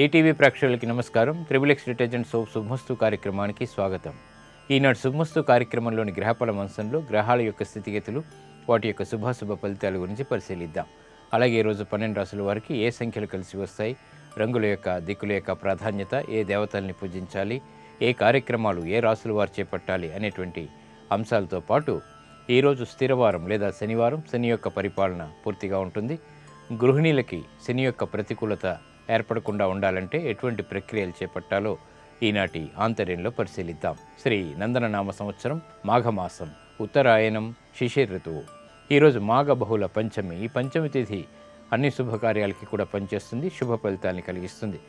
ETV ప్రేక్షకులకి నమస్కారం. Triple X detergent soap శుభమస్తు కార్యక్రమానికి స్వాగతం. ఈనాడు శుభమస్తు కార్యక్రమంలోని గ్రహఫల అంశంలో గ్రహాల యొక్క స్థితిగతులు, వాటి యొక్క శుభాశుభ ఫలితాల గురించి పరిశీలిద్దాం. అలాగే ఈరోజు 12 రాసుల వారికి ఏ సంఖ్యలు కలిసి వస్తాయి, రంగుల యొక్క దిక్కుల యొక్క ప్రాధాన్యత, ఏ దేవతల్ని పూజించాలి, ఏ కార్యక్రమాలు ఏ రాసుల వారు చేపట్టాలి అనేటువంటి అంశాలతో పాటు ఈరోజు స్థిరవారం లేదా శనివారం, శని యొక్క పరిపాలన పూర్తిగా ఉంటుంది. గృహిణీలకి శని యొక్క ప్రతికూలత ఏర్పడకుండా ఉండాలంటే ఎటువంటి ప్రక్రియలు చేపట్టాలో ఈనాటి ఆంతర్యంలో పరిశీలిద్దాం. శ్రీ నందననామ సంవత్సరం మాఘమాసం, ఉత్తరాయణం, శిశిర ఋతువు. ఈరోజు మాఘ బహుళ పంచమి. ఈ పంచమి తిథి అన్ని శుభకార్యాలకి కూడా పనిచేస్తుంది, శుభ ఫలితాన్ని కలిగిస్తుంది.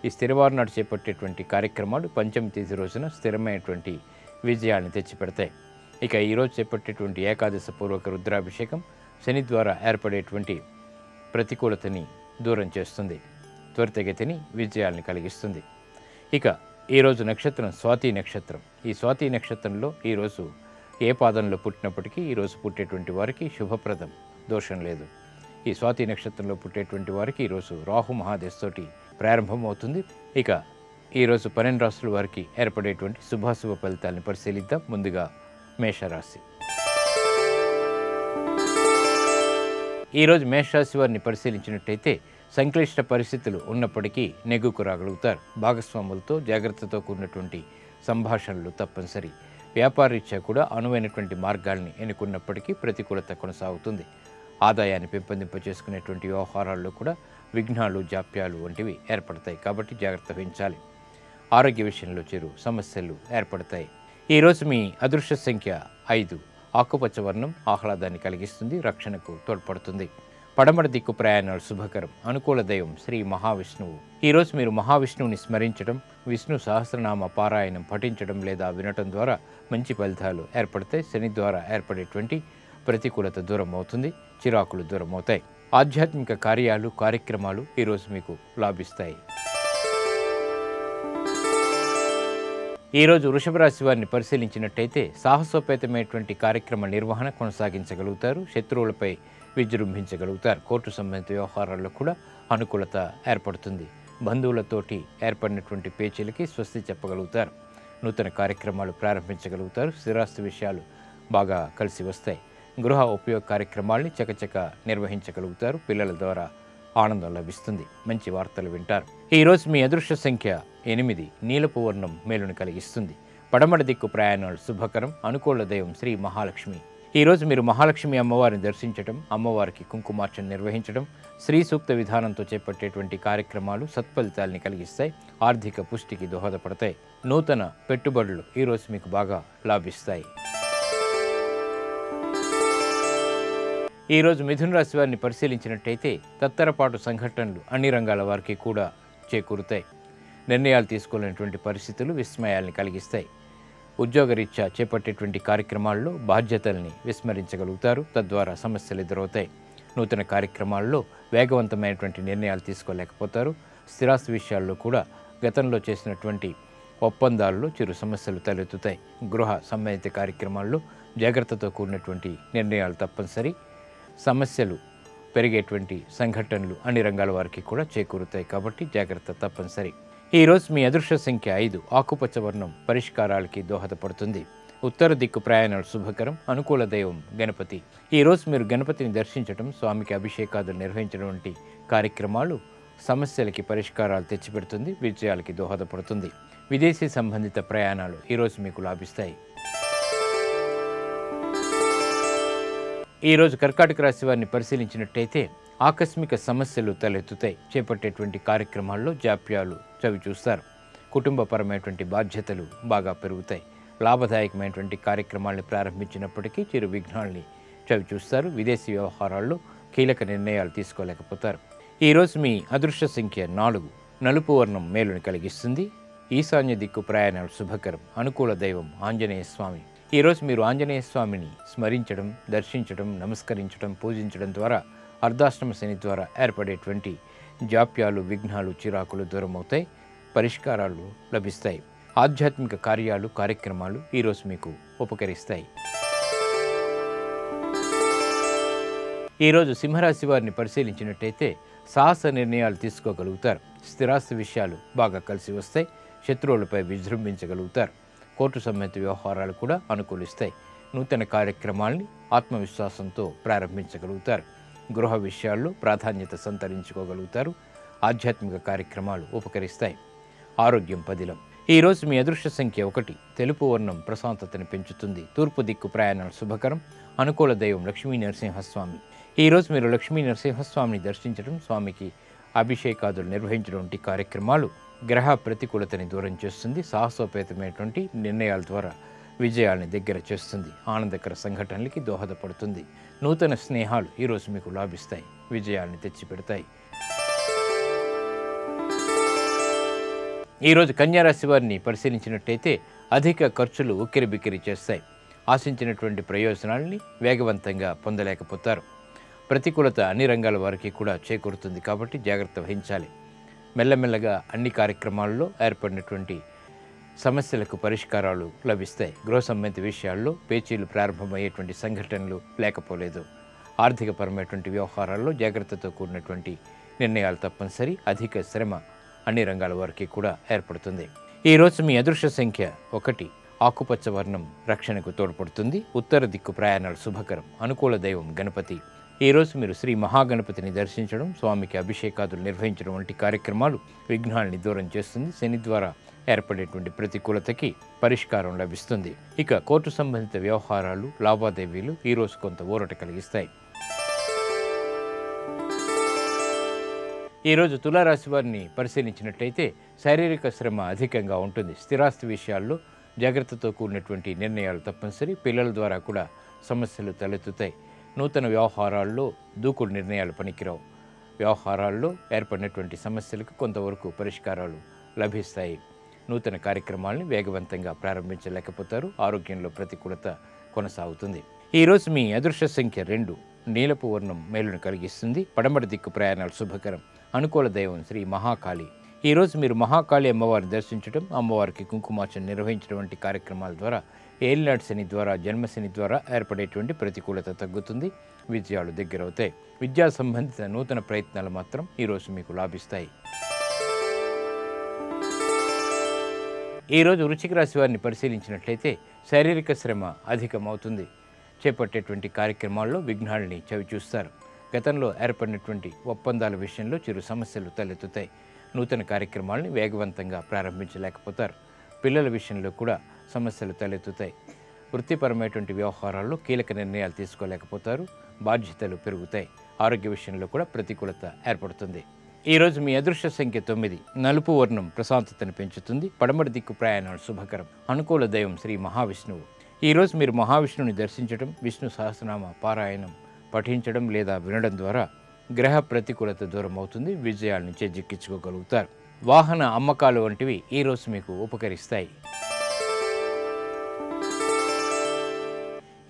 ఈ స్థిరవారం నాడు చేపట్టేటువంటి కార్యక్రమాలు పంచమి తిథి రోజున స్థిరమైనటువంటి విజయాన్ని తెచ్చిపెడతాయి. ఇక ఈరోజు చేపట్టేటువంటి ఏకాదశ పూర్వక రుద్రాభిషేకం శని ద్వారా ఏర్పడేటువంటి ప్రతికూలతని దూరం చేస్తుంది, త్వరితగతిని విజయాల్ని కలిగిస్తుంది. ఇక ఈరోజు నక్షత్రం స్వాతి నక్షత్రం. ఈ స్వాతి నక్షత్రంలో ఈరోజు ఏ పాదంలో పుట్టినప్పటికీ ఈరోజు పుట్టేటువంటి వారికి శుభప్రదం, దోషం లేదు. ఈ స్వాతి నక్షత్రంలో పుట్టేటువంటి వారికి ఈరోజు రాహు మహాదశతోటి ప్రారంభమవుతుంది. ఇక ఈరోజు 12 రాసుల వారికి ఏర్పడేటువంటి శుభాశుభ ఫలితాలను పరిశీలిద్దాం. ముందుగా మేషరాశి. ఈరోజు మేషరాశి వారిని పరిశీలించినట్టయితే సంక్లిష్ట పరిస్థితులు ఉన్నప్పటికీ నెగ్గుకు రాగలుగుతారు. భాగస్వాములతో జాగ్రత్తతో కూడినటువంటి సంభాషణలు తప్పనిసరి. వ్యాపారరీత్యా కూడా అనువైనటువంటి మార్గాల్ని ఎన్నుకున్నప్పటికీ ప్రతికూలత కొనసాగుతుంది. ఆదాయాన్ని పెంపొందింపచేసుకునేటువంటి వ్యవహారాల్లో కూడా విఘ్నాలు, జాప్యాలు వంటివి ఏర్పడతాయి, కాబట్టి జాగ్రత్త వహించాలి. ఆరోగ్య విషయంలో చిరు సమస్యలు ఏర్పడతాయి. ఈరోజు మీ అదృష్ట సంఖ్య 5. ఆకుపచ్చ వర్ణం ఆహ్లాదాన్ని కలిగిస్తుంది, రక్షణకు తోడ్పడుతుంది. పడమర దిక్కు ప్రయాణాలు శుభకరం. అనుకూల దైవం శ్రీ మహావిష్ణువు. ఈరోజు మీరు మహావిష్ణువుని స్మరించడం, విష్ణు సహస్రనామ పారాయణం పఠించడం లేదా వినటం ద్వారా మంచి ఫలితాలు ఏర్పడతాయి. శని ద్వారా ఏర్పడేటువంటి ప్రతికూలత దూరం అవుతుంది, చిరాకులు దూరం అవుతాయి. ఆధ్యాత్మిక కార్యాలు, కార్యక్రమాలు ఈరోజు మీకు లాభిస్తాయి. ఈరోజు వృషభ రాశి వారిని పరిశీలించినట్టయితే సాహసోపేతమైనటువంటి కార్యక్రమ నిర్వహణ కొనసాగించగలుగుతారు. శత్రువులపై విజృంభించగలుగుతారు. కోర్టు సంబంధిత వ్యవహారాల్లో కూడా అనుకూలత ఏర్పడుతుంది. బంధువులతోటి ఏర్పడినటువంటి పేచీలకి స్వస్తి చెప్పగలుగుతారు. నూతన కార్యక్రమాలు ప్రారంభించగలుగుతారు. స్థిరాస్తి విషయాలు బాగా కలిసి వస్తాయి. గృహ ఉపయోగ కార్యక్రమాల్ని చకచక నిర్వహించగలుగుతారు. పిల్లల ద్వారా ఆనందం లభిస్తుంది. మంచి వార్తలు వింటారు. ఈరోజు మీ అదృష్ట సంఖ్య 8. నీలపు వర్ణం మేలును కలిగిస్తుంది. పడమర దిక్కు ప్రయాణాలు శుభకరం. అనుకూల దైవం శ్రీ మహాలక్ష్మి. ఈరోజు మీరు మహాలక్ష్మి అమ్మవారిని దర్శించడం, అమ్మవారికి కుంకుమార్చన నిర్వహించడం, శ్రీ సూక్త విధానంతో చేపట్టేటువంటి కార్యక్రమాలు సత్ఫలితాల్ని కలిగిస్తాయి, ఆర్థిక పుష్టికి దోహదపడతాయి. నూతన పెట్టుబడులు ఈరోజు మీకు బాగా లాభిస్తాయి. ఈరోజు మిథున రాశి వారిని పరిశీలించినట్టయితే తత్తరపాటు సంఘటనలు అన్ని రంగాల వారికి కూడా చేకూరుతాయి. నిర్ణయాలు తీసుకోలేనటువంటి పరిస్థితులు విస్మయాల్ని కలిగిస్తాయి. ఉద్యోగరీత్యా చేపట్టేటువంటి కార్యక్రమాల్లో బాధ్యతల్ని విస్మరించగలుగుతారు, తద్వారా సమస్యలు ఎదురవుతాయి. నూతన కార్యక్రమాల్లో వేగవంతమైనటువంటి నిర్ణయాలు తీసుకోలేకపోతారు. స్థిరాస్తి విషయాల్లో కూడా గతంలో చేసినటువంటి ఒప్పందాల్లో చిరు సమస్యలు తలెత్తుతాయి. గృహ సంబంధిత కార్యక్రమాల్లో జాగ్రత్తతో కూడినటువంటి నిర్ణయాలు తప్పనిసరి. సమస్యలు పెరిగేటువంటి సంఘటనలు అన్ని రంగాల వారికి కూడా చేకూరుతాయి, కాబట్టి జాగ్రత్త తప్పనిసరి. ఈరోజు మీ అదృష్ట సంఖ్య 5. ఆకుపచ్చ వర్ణం పరిష్కారాలకి దోహదపడుతుంది. ఉత్తర దిక్కు ప్రయాణాలు శుభకరం. అనుకూల దైవం గణపతి. ఈరోజు మీరు గణపతిని దర్శించడం, స్వామికి అభిషేకాలు నిర్వహించడం వంటి కార్యక్రమాలు సమస్యలకి పరిష్కారాలు తెచ్చిపెడుతుంది, విజయాలకి దోహదపడుతుంది. విదేశీ సంబంధిత ప్రయాణాలు ఈరోజు మీకు లాభిస్తాయి. ఈరోజు కర్కాటక రాశి వారిని పరిశీలించినట్టయితే ఆకస్మిక సమస్యలు తలెత్తుతాయి. చేపట్టేటువంటి కార్యక్రమాల్లో జాప్యాలు చవి చూస్తారు. కుటుంబపరమైనటువంటి బాధ్యతలు బాగా పెరుగుతాయి. లాభదాయకమైనటువంటి కార్యక్రమాలను ప్రారంభించినప్పటికీ చిరు విఘ్నాల్ని చవి చూస్తారు. విదేశీ వ్యవహారాల్లో కీలక నిర్ణయాలు తీసుకోలేకపోతారు. ఈరోజు మీ అదృష్ట సంఖ్య 4. నలుపు వర్ణం మేలుని కలిగిస్తుంది. ఈశాన్య దిక్కు ప్రయాణాలు శుభకరం. అనుకూల దైవం ఆంజనేయ స్వామి. ఈరోజు మీరు ఆంజనేయ స్వామిని స్మరించడం, దర్శించడం, నమస్కరించడం, పూజించడం ద్వారా అర్ధాష్టమ శని ద్వారా ఏర్పడేటువంటి జాప్యాలు, విఘ్నాలు, చిరాకులు దూరం అవుతాయి, పరిష్కారాలు లభిస్తాయి. ఆధ్యాత్మిక కార్యాలు, కార్యక్రమాలు ఈరోజు మీకు ఉపకరిస్తాయి. ఈరోజు సింహరాశి వారిని పరిశీలించినట్టయితే సాహస నిర్ణయాలు తీసుకోగలుగుతారు. స్థిరాస్తి విషయాలు బాగా కలిసి వస్తాయి. శత్రువులపై విజృంభించగలుగుతారు. కోర్టు సంబంధిత వ్యవహారాలు కూడా అనుకూలిస్తాయి. నూతన కార్యక్రమాల్ని ఆత్మవిశ్వాసంతో ప్రారంభించగలుగుతారు. గృహ విషయాల్లో ప్రాధాన్యత సంతరించుకోగలుగుతారు. ఆధ్యాత్మిక కార్యక్రమాలు ఉపకరిస్తాయి. ఆరోగ్యం పదిలం. ఈరోజు మీ అదృష్ట సంఖ్య 1. తెలుపు వర్ణం ప్రశాంతతను పెంచుతుంది. తూర్పు దిక్కు ప్రయాణాలు శుభకరం. అనుకూల దైవం లక్ష్మీ నరసింహస్వామి. ఈరోజు మీరు లక్ష్మీ నరసింహస్వామిని దర్శించడం, స్వామికి అభిషేకాదులు నిర్వహించడం వంటి కార్యక్రమాలు గ్రహ ప్రతికూలతని దూరం చేస్తుంది. సాహసోపేతమైనటువంటి నిర్ణయాల ద్వారా విజయాల్ని దగ్గర చేస్తుంది. ఆనందకర సంఘటనలకి దోహదపడుతుంది. నూతన స్నేహాలు ఈరోజు మీకు లాభిస్తాయి. విజయాల్ని తెచ్చిపెడతాయి. ఈరోజు కన్యారాశి వారిని పరిశీలించినట్టయితే అధిక ఖర్చులు ఉక్కిరిబిక్కిరి చేస్తాయి. ఆశించినటువంటి ప్రయోజనాల్ని వేగవంతంగా పొందలేకపోతారు. ప్రతికూలత అన్ని రంగాల వారికి కూడా చేకూరుతుంది కాబట్టి జాగ్రత్త వహించాలి. మెల్లమెల్లగా అన్ని కార్యక్రమాల్లో ఏర్పడినటువంటి సమస్యలకు పరిష్కారాలు లభిస్తాయి. గృహ సంబంధిత విషయాల్లో పేచీలు ప్రారంభమయ్యేటువంటి సంఘటనలు లేకపోలేదు. ఆర్థికపరమైనటువంటి వ్యవహారాల్లో జాగ్రత్తతో కూడినటువంటి నిర్ణయాలు తప్పనిసరి. అధిక శ్రమ అన్ని రంగాల వారికి కూడా ఏర్పడుతుంది. ఈరోజు మీ అదృష్ట సంఖ్య 1. ఆకుపచ్చ వర్ణం రక్షణకు తోడ్పడుతుంది. ఉత్తర దిక్కు ప్రయాణాలు శుభకరం. అనుకూల దైవం గణపతి. ఈరోజు మీరు శ్రీ మహాగణపతిని దర్శించడం, స్వామికి అభిషేకాదులు నిర్వహించడం వంటి కార్యక్రమాలు విఘ్నాల్ని దూరం చేస్తుంది. శని ద్వారా ఏర్పడేటువంటి ప్రతికూలతకి పరిష్కారం లభిస్తుంది. ఇక కోర్టు సంబంధిత వ్యవహారాలు, లావాదేవీలు ఈరోజు కొంత ఊరట కలిగిస్తాయి. ఈరోజు తులారాశి వారిని పరిశీలించినట్లయితే శారీరక శ్రమ అధికంగా ఉంటుంది. స్థిరాస్తి విషయాల్లో జాగ్రత్తతో కూడినటువంటి నిర్ణయాలు తప్పనిసరి. పిల్లల ద్వారా కూడా సమస్యలు తలెత్తుతాయి. నూతన వ్యవహారాల్లో దూకుడు నిర్ణయాలు పనికిరావు. వ్యవహారాల్లో ఏర్పడినటువంటి సమస్యలకు కొంతవరకు పరిష్కారాలు లభిస్తాయి. నూతన కార్యక్రమాలను వేగవంతంగా ప్రారంభించలేకపోతారు. ఆరోగ్యంలో ప్రతికూలత కొనసాగుతుంది. ఈరోజు మీ అదృష్ట సంఖ్య 2. నీలపు వర్ణం మేలును కలిగిస్తుంది. పడమటి దిక్కు ప్రయాణాలు శుభకరం. అనుకూల దైవం శ్రీ మహాకాళి. ఈరోజు మీరు మహాకాళి అమ్మవారిని దర్శించడం, అమ్మవారికి కుంకుమార్చన నిర్వహించడం వంటి కార్యక్రమాల ద్వారా ఏలినాటి శని ద్వారా, జన్మశని ద్వారా ఏర్పడేటువంటి ప్రతికూలత తగ్గుతుంది. విజయాలు దగ్గరవుతాయి. విద్యా సంబంధిత నూతన ప్రయత్నాలు మాత్రం ఈరోజు మీకు లాభిస్తాయి. ఈరోజు వృశ్చిక రాశి వారిని పరిశీలించినట్లయితే శారీరక శ్రమ అధికమవుతుంది. చేపట్టేటువంటి కార్యక్రమాల్లో విఘ్నాల్ని చవిచూస్తారు. గతంలో ఏర్పడినటువంటి ఒప్పందాల విషయంలో చిరు సమస్యలు తలెత్తుతాయి. నూతన కార్యక్రమాలని వేగవంతంగా ప్రారంభించలేకపోతారు. పిల్లల విషయంలో కూడా సమస్యలు తలెత్తుతాయి. వృత్తిపరమైనటువంటి వ్యవహారాల్లో కీలక నిర్ణయాలు తీసుకోలేకపోతారు. బాధ్యతలు పెరుగుతాయి. ఆరోగ్య విషయంలో కూడా ప్రతికూలత ఏర్పడుతుంది. ఈరోజు మీ అదృష్ట సంఖ్య 9. నలుపు వర్ణం ప్రశాంతతను పెంచుతుంది. పడమటి దిక్కు ప్రయాణాలు శుభకరం. అనుకూల దైవం శ్రీ మహావిష్ణువు. ఈరోజు మీరు మహావిష్ణువుని దర్శించడం, విష్ణు సహస్రనామ పారాయణం పఠించడం లేదా వినడం ద్వారా గ్రహ ప్రతికూలత దూరం అవుతుంది. విజయాలను చేజిక్కించుకోగలుగుతారు. వాహన అమ్మకాలు వంటివి ఈరోజు మీకు ఉపకరిస్తాయి.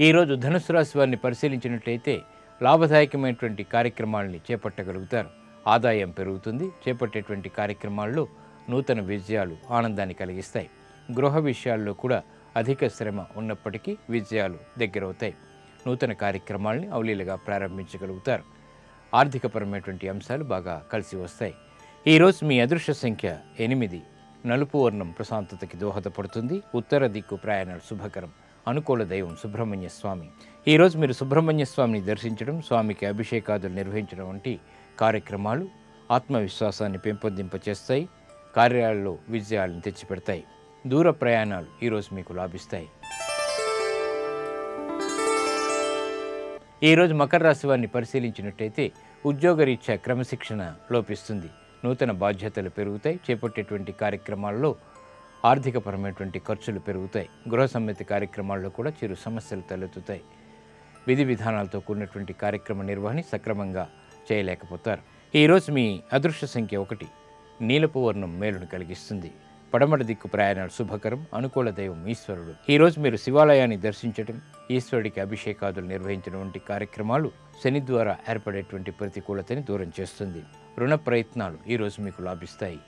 ఈరోజు ధనుసు రాశి వారిని పరిశీలించినట్లయితే లాభదాయకమైనటువంటి కార్యక్రమాలని చేపట్టగలుగుతారు. ఆదాయం పెరుగుతుంది. చేపట్టేటువంటి కార్యక్రమాల్లో నూతన విజయాలు ఆనందాన్ని కలిగిస్తాయి. గృహ విషయాల్లో కూడా అధిక శ్రమ ఉన్నప్పటికీ విజయాలు దగ్గరవుతాయి. నూతన కార్యక్రమాలని అవలీలగా ప్రారంభించగలుగుతారు. ఆర్థికపరమైనటువంటి అంశాలు బాగా కలిసి వస్తాయి. ఈరోజు మీ అదృష్ట సంఖ్య 8. నలుపు వర్ణం ప్రశాంతతకి దోహదపడుతుంది. ఉత్తర దిక్కు ప్రయాణాలు శుభకరం. అనుకూల దైవం సుబ్రహ్మణ్య స్వామి. ఈరోజు మీరు సుబ్రహ్మణ్య స్వామిని దర్శించడం, స్వామికి అభిషేకాదులు నిర్వహించడం వంటి కార్యక్రమాలు ఆత్మవిశ్వాసాన్ని పెంపొందింపచేస్తాయి. కార్యాలలో విజయాలను తెచ్చిపెడతాయి. దూర ప్రయాణాలు ఈరోజు మీకు లాభిస్తాయి. ఈరోజు మకర రాశి వారిని పరిశీలించినట్టయితే ఉద్యోగరీత్యా క్రమశిక్షణ లోపిస్తుంది. నూతన బాధ్యతలు పెరుగుతాయి. చేపట్టేటువంటి కార్యక్రమాల్లో ఆర్థికపరమైనటువంటి ఖర్చులు పెరుగుతాయి. గృహ సంబంధిత కార్యక్రమాల్లో కూడా చిరు సమస్యలు తలెత్తుతాయి. విధి విధానాలతో కూడినటువంటి కార్యక్రమ నిర్వహణ సక్రమంగా చేయలేకపోతారు. ఈరోజు మీ అదృష్ట సంఖ్య 1. నీలపు వర్ణం మేలును కలిగిస్తుంది. పడమటి దిక్కు ప్రయాణాలు శుభకరం. అనుకూల దైవం ఈశ్వరుడు. ఈరోజు మీరు శివాలయాన్ని దర్శించడం, ఈశ్వరుడికి అభిషేకాదులు నిర్వహించడం వంటి కార్యక్రమాలు శని ద్వారా ఏర్పడేటువంటి ప్రతికూలతని దూరం చేస్తుంది. రుణ ప్రయత్నాలు ఈరోజు మీకు లాభిస్తాయి.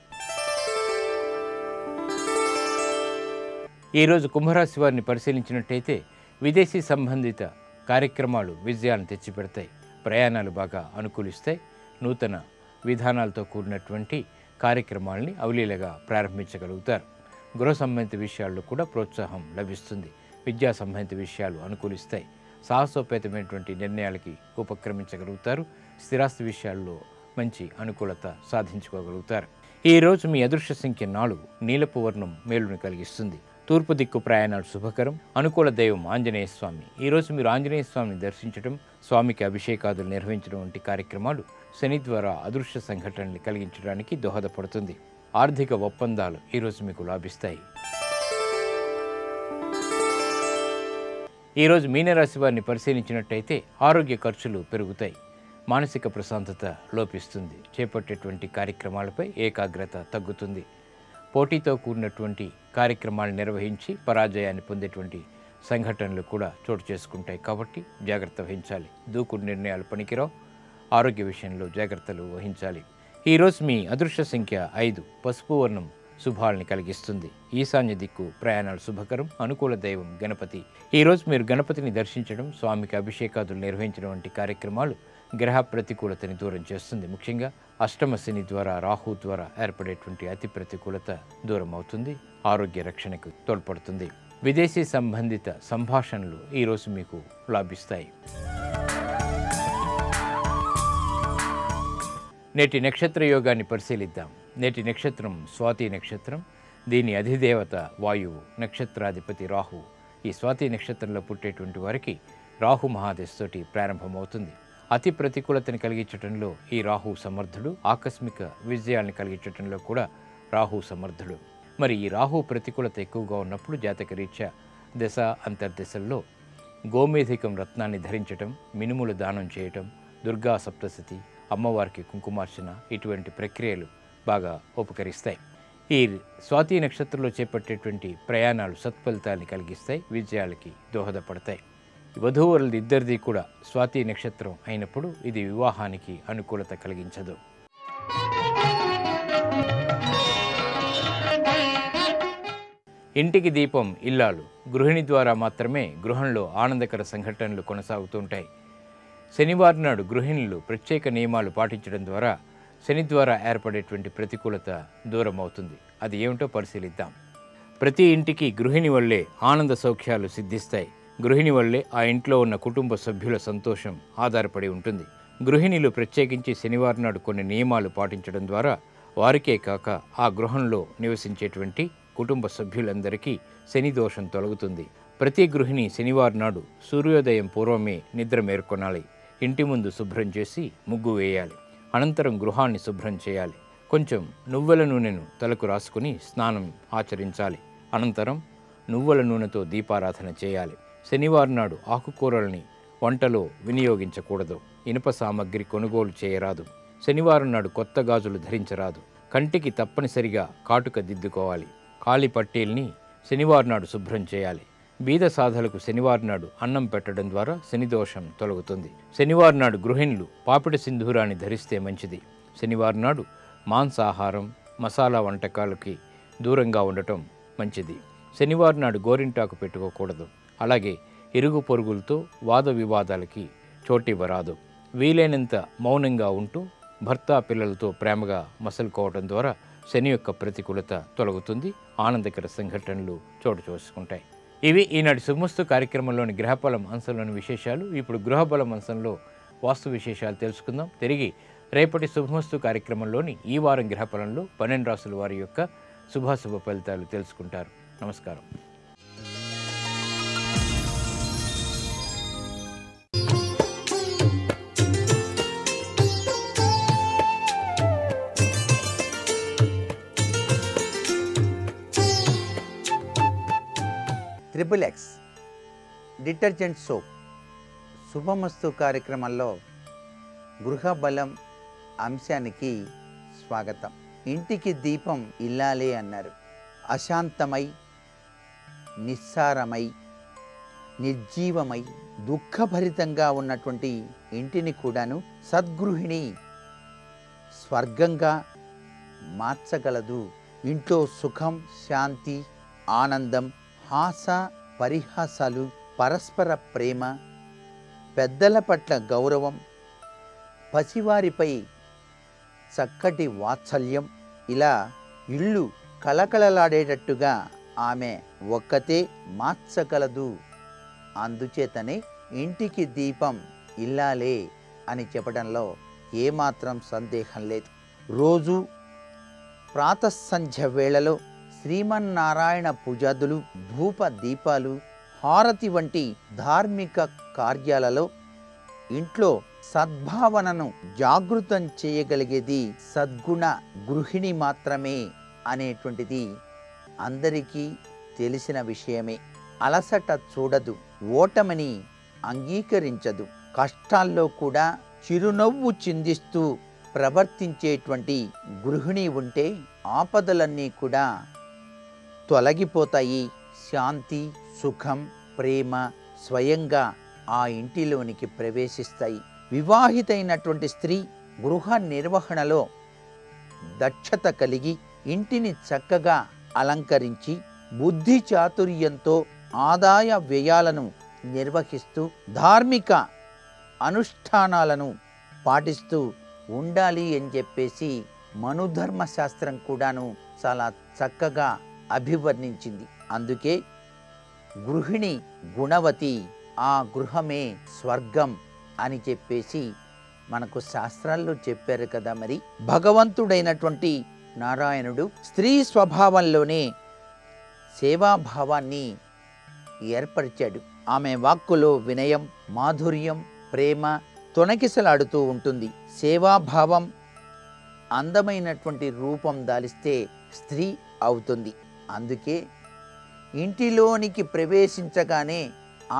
ఈరోజు కుంభరాశి వారిని పరిశీలించినట్టయితే విదేశీ సంబంధిత కార్యక్రమాలు విజయాలను తెచ్చిపెడతాయి. ప్రయాణాలు బాగా అనుకూలిస్తాయి. నూతన విధానాలతో కూడినటువంటి కార్యక్రమాల్ని అవలీలగా ప్రారంభించగలుగుతారు. గృహ సంబంధిత విషయాల్లో కూడా ప్రోత్సాహం లభిస్తుంది. విద్యా సంబంధిత విషయాలు అనుకూలిస్తాయి. సాహసోపేతమైనటువంటి నిర్ణయాలకి ఉపక్రమించగలుగుతారు. స్థిరాస్తి విషయాల్లో మంచి అనుకూలత సాధించుకోగలుగుతారు. ఈరోజు మీ అదృష్ట సంఖ్య 4. నీలపు వర్ణం మేలును కలిగిస్తుంది. తూర్పు దిక్కు ప్రయాణాలు శుభకరం. అనుకూల దైవం ఆంజనేయ స్వామి. ఈరోజు మీరు ఆంజనేయ స్వామిని దర్శించడం, స్వామికి అభిషేకాదులు నిర్వహించడం వంటి కార్యక్రమాలు శని ద్వారా అదృష్ట సంఘటనలు కలిగించడానికి దోహదపడుతుంది. ఆర్థిక ఒప్పందాలు ఈరోజు మీకు లాభిస్తాయి. ఈరోజు మీనరాశి వారిని పరిశీలించినట్టయితే ఆరోగ్య ఖర్చులు పెరుగుతాయి. మానసిక ప్రశాంతత లోపిస్తుంది. చేపట్టేటువంటి కార్యక్రమాలపై ఏకాగ్రత తగ్గుతుంది. పోటీతో కూడినటువంటి కార్యక్రమాలు నిర్వహించి పరాజయాన్ని పొందేటువంటి సంఘటనలు కూడా చోటు చేసుకుంటాయి. కాబట్టి జాగ్రత్త వహించాలి. దూకుడు నిర్ణయాలు పనికిరావు. ఆరోగ్య విషయంలో జాగ్రత్తలు వహించాలి. ఈరోజు మీ అదృష్ట సంఖ్య 5. పసుపు వర్ణం శుభాలని కలిగిస్తుంది. ఈశాన్య దిక్కు ప్రయాణాలు శుభకరం. అనుకూల దైవం గణపతి. ఈరోజు మీరు గణపతిని దర్శించడం, స్వామికి అభిషేకాదులు నిర్వహించడం వంటి కార్యక్రమాలు గ్రహ ప్రతికూలతని దూరం చేస్తుంది. ముఖ్యంగా అష్టమ శని ద్వారా, రాహు ద్వారా ఏర్పడేటువంటి అతి ప్రతికూలత దూరం అవుతుంది. ఆరోగ్య రక్షణకు తోడ్పడుతుంది. విదేశీ సంబంధిత సంభాషణలు ఈరోజు మీకు లాభిస్తాయి. నేటి నక్షత్ర యోగాన్ని పరిశీలిద్దాం. నేటి నక్షత్రం స్వాతి నక్షత్రం. దీని అధిదేవత వాయువు, నక్షత్రాధిపతి రాహు. ఈ స్వాతి నక్షత్రంలో పుట్టేటువంటి వారికి రాహు మహాదశతోటి ప్రారంభమవుతుంది. అతి ప్రతికూలతను కలిగించడంలో ఈ రాహు సమర్థుడు. ఆకస్మిక విజయాలను కలిగించడంలో కూడా రాహు సమర్థుడు. మరి ఈ రాహు ప్రతికూలత ఎక్కువగా ఉన్నప్పుడు జాతకరీత్యా దశ అంతర్దశల్లో గోమేధికం రత్నాన్ని ధరించటం, మినుములు దానం చేయటం, దుర్గా సప్తశతి, అమ్మవారికి కుంకుమార్చన ఇటువంటి ప్రక్రియలు బాగా ఉపకరిస్తాయి. ఈ స్వాతి నక్షత్రంలో చేపట్టేటువంటి ప్రయాణాలు సత్ఫలితాన్ని కలిగిస్తాయి. విజయాలకి దోహదపడతాయి. వధూవరులది ఇద్దరిది కూడా స్వాతి నక్షత్రం అయినప్పుడు ఇది వివాహానికి అనుకూలత కలిగించదు. ఇంటికి దీపం ఇల్లాలు. గృహిణి ద్వారా మాత్రమే గృహంలో ఆనందకర సంఘటనలు కొనసాగుతుంటాయి. శనివారం నాడు గృహిణులు ప్రత్యేక నియమాలు పాటించడం ద్వారా శని ద్వారా ఏర్పడేటువంటి ప్రతికూలత దూరం అవుతుంది. అది ఏమిటో పరిశీలిద్దాం. ప్రతి ఇంటికి గృహిణి వల్లే ఆనంద సౌఖ్యాలు సిద్ధిస్తాయి. గృహిణి వల్లే ఆ ఇంట్లో ఉన్న కుటుంబ సభ్యుల సంతోషం ఆధారపడి ఉంటుంది. గృహిణులు ప్రత్యేకించి శనివారం నాడు కొన్ని నియమాలు పాటించడం ద్వారా వారికే కాక ఆ గృహంలో నివసించేటువంటి కుటుంబ సభ్యులందరికీ శని దోషం తొలగుతుంది. ప్రతి గృహిణి శనివారం నాడు సూర్యోదయం పూర్వమే నిద్ర మేర్కొనాలి. ఇంటి ముందు శుభ్రం చేసి ముగ్గు వేయాలి. అనంతరం గృహాన్ని శుభ్రం చేయాలి. కొంచెం నువ్వుల నూనెను తలకు రాసుకుని స్నానం ఆచరించాలి. అనంతరం నువ్వుల నూనెతో దీపారాధన చేయాలి. శనివారం నాడు ఆకుకూరల్ని వంటలో వినియోగించకూడదు. ఇనుప సామగ్రి కొనుగోలు చేయరాదు. శనివారం నాడు కొత్త గాజులు ధరించరాదు. కంటికి తప్పనిసరిగా కాటుక దిద్దుకోవాలి. కాలి పట్టీల్ని శనివారం నాడు శుభ్రం చేయాలి. బీద సాధలకు శనివారం నాడు అన్నం పెట్టడం ద్వారా శనిదోషం తొలగుతుంది. శనివారం నాడు గృహిణులు పాపిడి సింధూరాన్ని ధరిస్తే మంచిది. శనివారం నాడు మాంసాహారం, మసాలా వంటకాలకి దూరంగా ఉండటం మంచిది. శనివారం నాడు గోరింటాకు పెట్టుకోకూడదు. అలాగే ఇరుగు పొరుగులతో వాద వివాదాలకి చోటివ్వరాదు. వీలైనంత మౌనంగా ఉంటూ భర్త పిల్లలతో ప్రేమగా మసలుకోవడం ద్వారా శని యొక్క ప్రతికూలత తొలగుతుంది. ఆనందకర సంఘటనలు చోటు చేసుకుంటాయి. ఇవి ఈనాటి శుభమస్తు కార్యక్రమంలోని గ్రహబలం అంశంలోని విశేషాలు. ఇప్పుడు గృహబలం అంశంలో వాస్తు విశేషాలు తెలుసుకుందాం. తిరిగి రేపటి శుభమస్తు కార్యక్రమంలోని ఈ వారం గ్రహఫలంలో 12 రాసుల వారి యొక్క శుభాశుభ ఫలితాలు తెలుసుకుంటారు. నమస్కారం. XXX డిటర్జెంట్ సోప్ శుభమస్తు కార్యక్రమంలో గృహబలం అంశానికి స్వాగతం. ఇంటికి దీపం ఇల్లాలే అన్నారు. అశాంతమై, నిస్సారమై, నిర్జీవమై, దుఃఖభరితంగా ఉన్నటువంటి ఇంటిని కూడాను సద్గృహిణి స్వర్గంగా మార్చగలదు. ఇంట్లో సుఖం, శాంతి, ఆనందం, హాస పరిహాసాలు, పరస్పర ప్రేమ, పెద్దల పట్ల గౌరవం, పసివారిపై చక్కటి వాత్సల్యం, ఇలా ఇల్లు కలకలలాడేటట్టుగా ఆమె ఒక్కతే మార్చగలదు. అందుచేతనే ఇంటికి దీపం ఇల్లాలే అని చెప్పడంలో ఏమాత్రం సందేహం లేదు. రోజు ప్రాతఃసంధ్య వేళలో శ్రీమన్నారాయణ పూజాదులు, ధూప దీపాలు, హారతి వంటి ధార్మిక కార్యాలలో ఇంట్లో సద్భావనను జాగృతం చేయగలిగేది సద్గుణ గృహిణి మాత్రమే అనేటువంటిది అందరికీ తెలిసిన విషయమే. అలసట చూడదు, ఓటమిని అంగీకరించదు, కష్టాల్లో కూడా చిరునవ్వు చిందిస్తూ ప్రవర్తించేటువంటి గృహిణి ఉంటే ఆపదలన్నీ కూడా తొలగిపోతాయి. శాంతి, సుఖం, ప్రేమ స్వయంగా ఆ ఇంటిలోనికి ప్రవేశిస్తాయి. వివాహితైనటువంటి స్త్రీ గృహ నిర్వహణలో దక్షత కలిగి ఇంటిని చక్కగా అలంకరించి బుద్ధి చాతుర్యంతో ఆదాయ వ్యయాలను నిర్వహిస్తూ ధార్మిక అనుష్ఠానాలను పాటిస్తూ ఉండాలి అని చెప్పేసి మనుధర్మశాస్త్రం కూడాను చాలా చక్కగా అభివర్ణించింది. అందుకే గృహిణి గుణవతి, ఆ గృహమే స్వర్గం అని చెప్పేసి మనకు శాస్త్రాల్లో చెప్పారు కదా. మరి భగవంతుడైనటువంటి నారాయణుడు స్త్రీ స్వభావంలోనే సేవాభావాన్ని ఏర్పరిచాడు. ఆమె వాక్కులో వినయం, మాధుర్యం, ప్రేమ తొణకిసలాడుతూ ఉంటుంది. సేవాభావం అందమైనటువంటి రూపం దాలిస్తే స్త్రీ అవుతుంది. అందుకే ఇంటిలోనికి ప్రవేశించగానే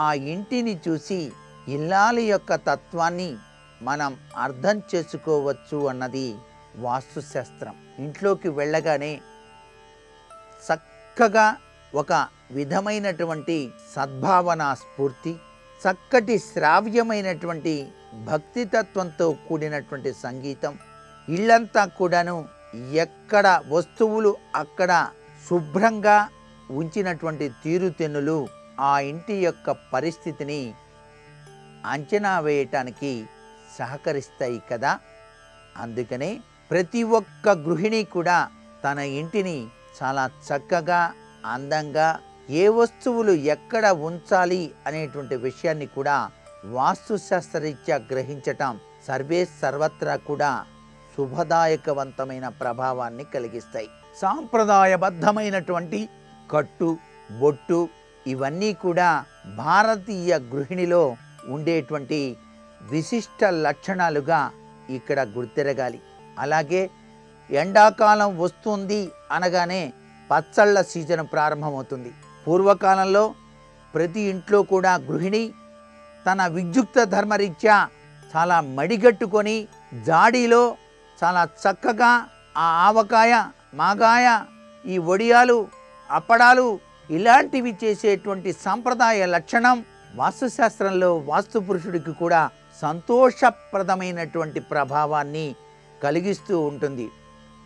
ఆ ఇంటిని చూసి ఇల్లాలి యొక్క తత్వాన్ని మనం అర్థం చేసుకోవచ్చు అన్నది వాస్తుశాస్త్రం. ఇంట్లోకి వెళ్ళగానే చక్కగా ఒక విధమైనటువంటి సద్భావన స్ఫూర్తి, చక్కటి శ్రావ్యమైనటువంటి భక్తితత్వంతో కూడినటువంటి సంగీతం, ఇల్లంతా కూడాను ఎక్కడ వస్తువులు అక్కడ శుభ్రంగా ఉంచినటువంటి తీరుతెన్నులు ఆ ఇంటి యొక్క పరిస్థితిని అంచనా వేయటానికి సహకరిస్తాయి కదా. అందుకనే ప్రతి ఒక్క గృహిణి కూడా తన ఇంటిని చాలా చక్కగా, అందంగా, ఏ వస్తువులు ఎక్కడ ఉంచాలి అనేటువంటి విషయాన్ని కూడా వాస్తుశాస్త్రరీత్యా గ్రహించటం సర్వే సర్వత్రా కూడా శుభదాయకవంతమైన ప్రభావాన్ని కలిగిస్తాయి. సాంప్రదాయబద్ధమైనటువంటి కట్టు, బొట్టు ఇవన్నీ కూడా భారతీయ గృహిణిలో ఉండేటువంటి విశిష్ట లక్షణాలుగా ఇక్కడ గుర్తిరగాలి. అలాగే ఎండాకాలం వస్తుంది అనగానే పచ్చళ్ళ సీజన్ ప్రారంభమవుతుంది. పూర్వకాలంలో ప్రతి ఇంట్లో కూడా గృహిణి తన విద్యుక్త ధర్మరీత్యా చాలా మడిగట్టుకొని జాడీలో చాలా చక్కగా ఆ ఆవకాయ, మాగాయ, ఈ వడియాలు, అప్పడాలు ఇలాంటివి చేసేటువంటి సాంప్రదాయ లక్షణం వాస్తుశాస్త్రంలో వాస్తు పురుషుడికి కూడా సంతోషప్రదమైనటువంటి ప్రభావాన్ని కలిగిస్తూ ఉంటుంది.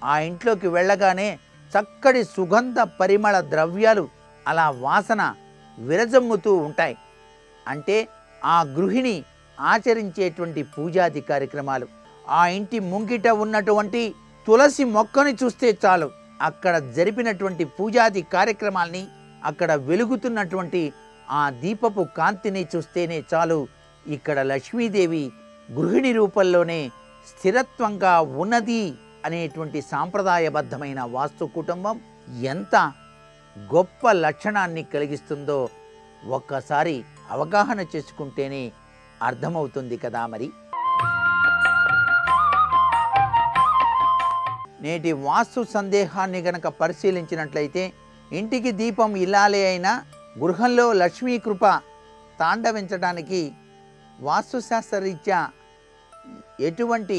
ఆ ఇంట్లోకి వెళ్ళగానే చక్కటి సుగంధ పరిమళ ద్రవ్యాలు అలా వాసన విరజమ్ముతూ ఉంటాయి. అంటే ఆ గృహిణి ఆచరించేటువంటి పూజాది కార్యక్రమాలు, ఆ ఇంటి ముంగిట ఉన్నటువంటి తులసి మొక్కని చూస్తే చాలు, అక్కడ జరిపినటువంటి పూజాది కార్యక్రమాల్ని, అక్కడ వెలుగుతున్నటువంటి ఆ దీపపు కాంతిని చూస్తేనే చాలు, ఇక్కడ లక్ష్మీదేవి గృహిణి రూపంలోనే స్థిరత్వంగా ఉన్నది అనేటువంటి సాంప్రదాయబద్ధమైన వాస్తు కుటుంబం ఎంత గొప్ప లక్షణాన్ని కలిగిస్తుందో ఒక్కసారి అవగాహన చేసుకుంటేనే అర్థమవుతుంది కదా. మరి నేటి వాస్తు సందేహాన్ని గనక పరిశీలించినట్లయితే ఇంటికి దీపం ఇల్లాలే అయినా గృహంలో లక్ష్మీ కృప తాండవించడానికి వాస్తుశాస్త్రరీత్యా ఎటువంటి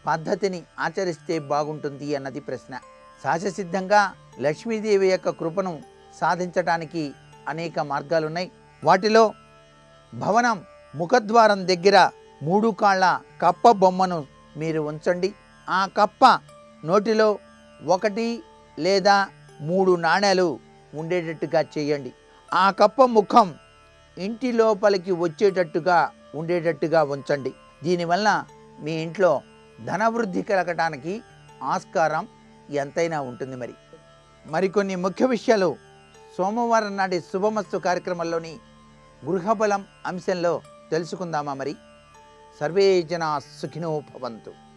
పద్ధతిని ఆచరిస్తే బాగుంటుంది అన్నది ప్రశ్న. సహజసిద్ధంగా లక్ష్మీదేవి యొక్క కృపను సాధించడానికి అనేక మార్గాలున్నాయి. వాటిలో భవనం ముఖద్వారం దగ్గర 3 కాళ్ళ కప్ప బొమ్మను మీరు ఉంచండి. ఆ కప్ప నోటిలో 1 లేదా 3 నాణేలు ఉండేటట్టుగా చేయండి. ఆ కప్ప ముఖం ఇంటి లోపలికి వచ్చేటట్టుగా ఉండేటట్టుగా ఉంచండి. దీనివల్ల మీ ఇంట్లో ధనవృద్ధి కలగటానికి ఆస్కారం ఎంతైనా ఉంటుంది. మరికొన్ని ముఖ్య విషయాలు సోమవారం నాటి శుభమస్తు కార్యక్రమంలోని గృహబలం అంశంలో తెలుసుకుందామా? సర్వే జనా సుఖినో భవంతు.